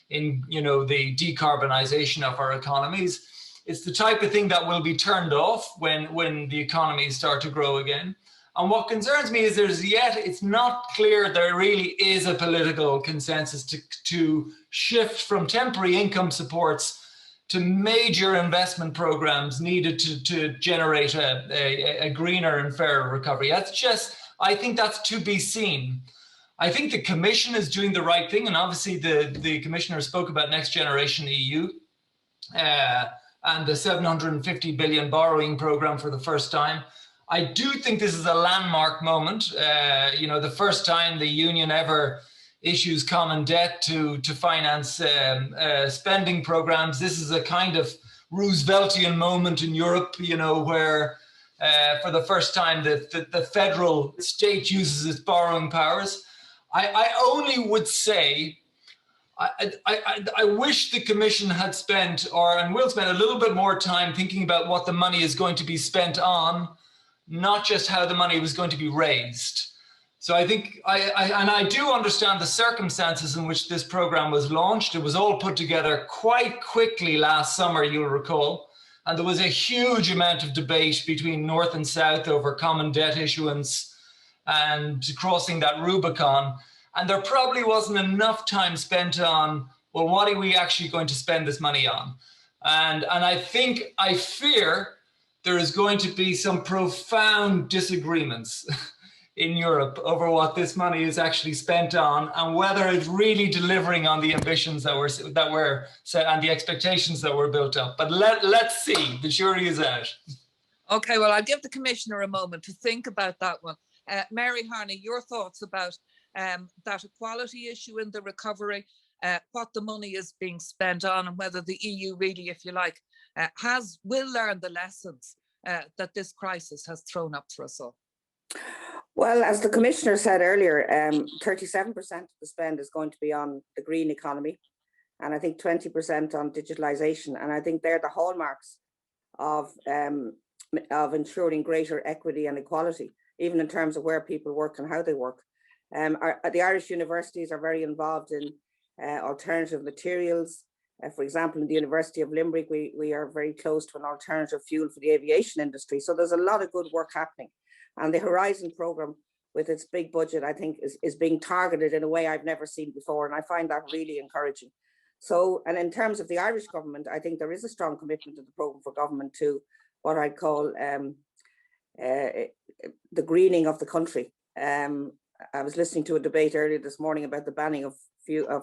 you know, the decarbonization of our economies. It's the type of thing that will be turned off when the economies start to grow again. And what concerns me is it's not clear there really is a political consensus to shift from temporary income supports to major investment programs needed to generate a greener and fairer recovery. That's just, I think that's to be seen. I think the Commission is doing the right thing, and obviously the Commissioner spoke about Next Generation EU. and the 750 billion borrowing program for the first time. I do think this is a landmark moment. You know, the first time the union ever issues common debt to finance spending programs. This is a kind of Rooseveltian moment in Europe, you know, where for the first time the federal state uses its borrowing powers. I only would say, I wish the Commission had spent, and will spend a little bit more time thinking about what the money is going to be spent on, not just how the money was going to be raised. So I think, I do understand the circumstances in which this program was launched. It was all put together quite quickly last summer, you'll recall. And there was a huge amount of debate between North and South over common debt issuance and crossing that Rubicon. And there probably wasn't enough time spent on, well, what are we actually going to spend this money on? And I fear there is going to be some profound disagreements in Europe over what this money is actually spent on and whether it's really delivering on the ambitions that were set and the expectations that were built up. But let's see, the jury is out.
Okay, well, I'll give the Commissioner a moment to think about that one. Mary Harney, your thoughts about that equality issue in the recovery, what the money is being spent on, and whether the EU really, if you like, will learn the lessons that this crisis has thrown up for us all.
Well, as the Commissioner said earlier, 37% of the spend is going to be on the green economy, and I think 20% on digitalisation. And I think they're the hallmarks of ensuring greater equity and equality, even in terms of where people work and how they work. The Irish universities are very involved in alternative materials. For example, in the University of Limerick, we are very close to an alternative fuel for the aviation industry. So there's a lot of good work happening. And the Horizon programme, with its big budget, I think is being targeted in a way I've never seen before. And I find that really encouraging. So, and in terms of the Irish government, I think there is a strong commitment to the programme for government to what I'd call the greening of the country. I was listening to a debate earlier this morning about the banning of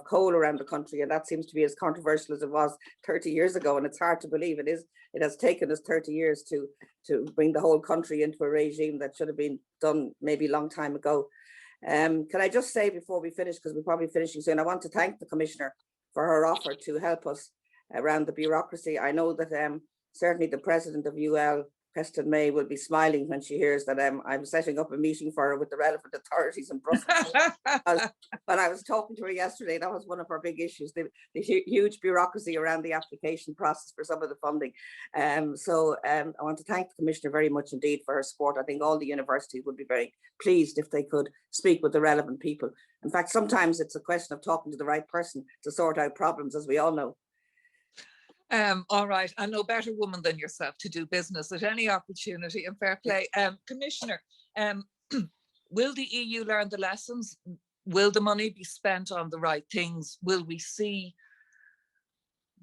coal around the country, and that seems to be as controversial as it was 30 years ago. And it's hard to believe it has taken us 30 years to bring the whole country into a regime that should have been done maybe a long time ago. Can I just say before we finish, because we're probably finishing soon, I want to thank the Commissioner for her offer to help us around the bureaucracy. I know that certainly the President of UL, Preston May, will be smiling when she hears that I'm setting up a meeting for her with the relevant authorities in Brussels. When I was talking to her yesterday, that was one of her big issues, the huge bureaucracy around the application process for some of the funding. So I want to thank the Commissioner very much indeed for her support. I think all the universities would be very pleased if they could speak with the relevant people. In fact, sometimes it's a question of talking to the right person to sort out problems, as we all know.
All right, and no better woman than yourself to do business at any opportunity, and fair play. Commissioner, will the EU learn the lessons? Will the money be spent on the right things? Will we see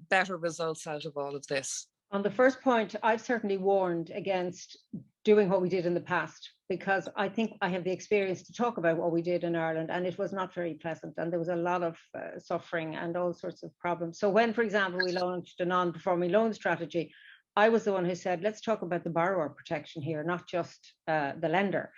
better results out of all of this?
On the first point, I've certainly warned against doing what we did in the past, because I think I have the experience to talk about what we did in Ireland, and it was not very pleasant, and there was a lot of suffering and all sorts of problems. So when, for example, we launched a non-performing loan strategy, I was the one who said, let's talk about the borrower protection here, not just the lender.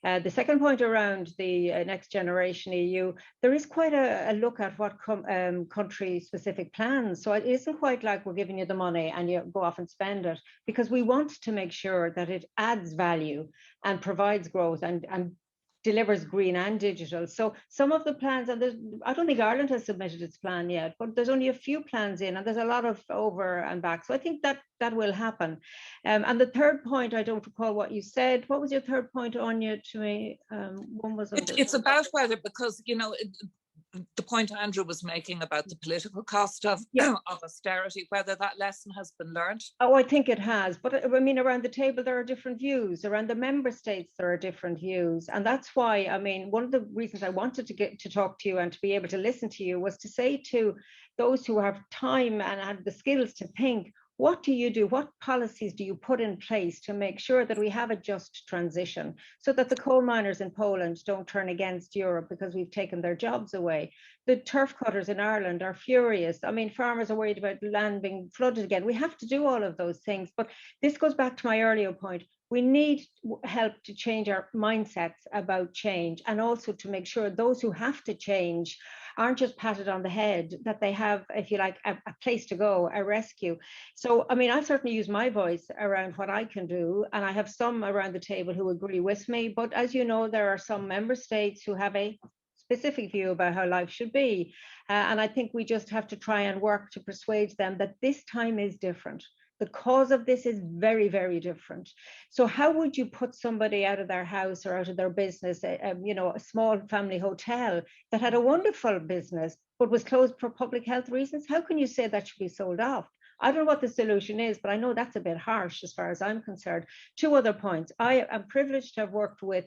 The second point around the Next Generation EU, there is quite a look at what country-specific plans. So it isn't quite like we're giving you the money and you go off and spend it, because we want to make sure that it adds value and provides growth and delivers green and digital. So some of the plans, and I don't think Ireland has submitted its plan yet, but there's only a few plans in, and there's a lot of over and back. So I think that will happen. And the third point, I don't recall what you said. What was your third point, Áine, to me? One was
it's about whether, because, you know, the point Andrew was making about the political cost of austerity, whether that lesson has been learned.
Oh, I think it has. But I mean, around the table, there are different views. Around the member states, there are different views. And that's why, I mean, one of the reasons I wanted to get to talk to you and to be able to listen to you was to say to those who have time and have the skills to think, what do you do? What policies do you put in place to make sure that we have a just transition so that the coal miners in Poland don't turn against Europe because we've taken their jobs away? The turf cutters in Ireland are furious. I mean, farmers are worried about land being flooded again. We have to do all of those things. But this goes back to my earlier point. We need help to change our mindsets about change, and also to make sure those who have to change aren't just patted on the head, that they have, if you like, a place to go, a rescue. So, I mean, I've certainly used my voice around what I can do, and I have some around the table who agree with me. But as you know, there are some member states who have a specific view about how life should be. And I think we just have to try and work to persuade them that this time is different. The cause of this is very, very different. So how would you put somebody out of their house or out of their business, you know, a small family hotel that had a wonderful business, but was closed for public health reasons? How can you say that should be sold off? I don't know what the solution is, but I know that's a bit harsh as far as I'm concerned. Two other points. I am privileged to have worked with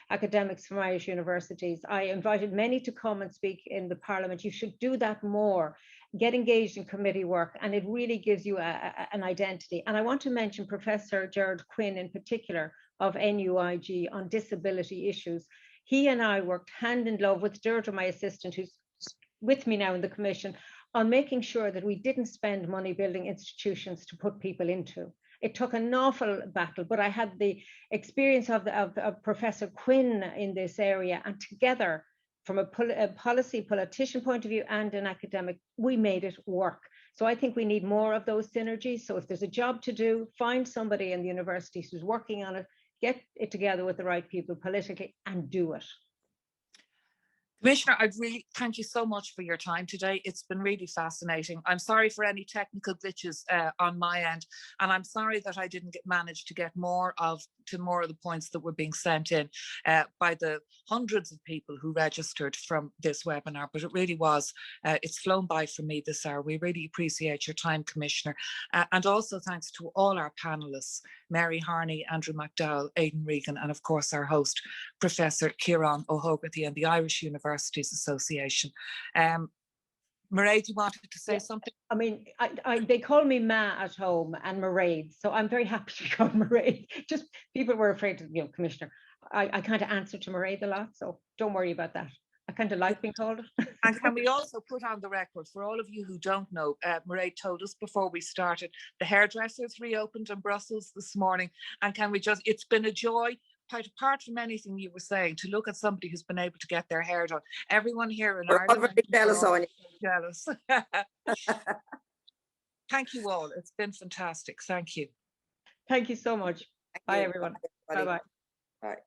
academics from Irish universities. I invited many to come and speak in the Parliament. You should do that more. Get engaged in committee work, and it really gives you an identity. And I want to mention Professor Gerard Quinn in particular of NUIG on disability issues. He and I worked hand in glove with Deirdre, my assistant, who's with me now in the Commission, on making sure that we didn't spend money building institutions to put people into. It took an awful battle, but I had the experience of Professor Quinn in this area, and together, from a politician point of view and an academic, we made it work. So I think we need more of those synergies. So if there's a job to do, find somebody in the universities who's working on it, get it together with the right people politically, and do it.
Commissioner, I'd really thank you so much for your time today. It's been really fascinating. I'm sorry for any technical glitches on my end, and I'm sorry that I didn't manage to get more of the points that were being sent in by the hundreds of people who registered from this webinar. But it really was, it's flown by for me this hour. We really appreciate your time, Commissioner. And also thanks to all our panelists, Mary Harney, Andrew McDowell, Aidan, Regan, and of course our host, Professor Ciaran Ó and the Irish Universities Association. Mairead, you wanted to say something?
I mean, they call me Ma at home and Mairead, so I'm very happy to call Mairead. Just people were afraid to, you know, Commissioner. I kind of answer to Mairead a lot, so don't worry about that. I kind of like being called.
And can we also put on the record, for all of you who don't know, Mairead told us before we started, the hairdressers reopened in Brussels this morning. And can we just, it's been a joy, quite apart from anything you were saying, to look at somebody who's been able to get their hair done. Everyone here in Ireland.
I'm very jealous, Áine.
Jealous. Thank you all. It's been fantastic. Thank you.
Thank you so much. Bye, everyone.
Bye.
Bye-bye.
Bye.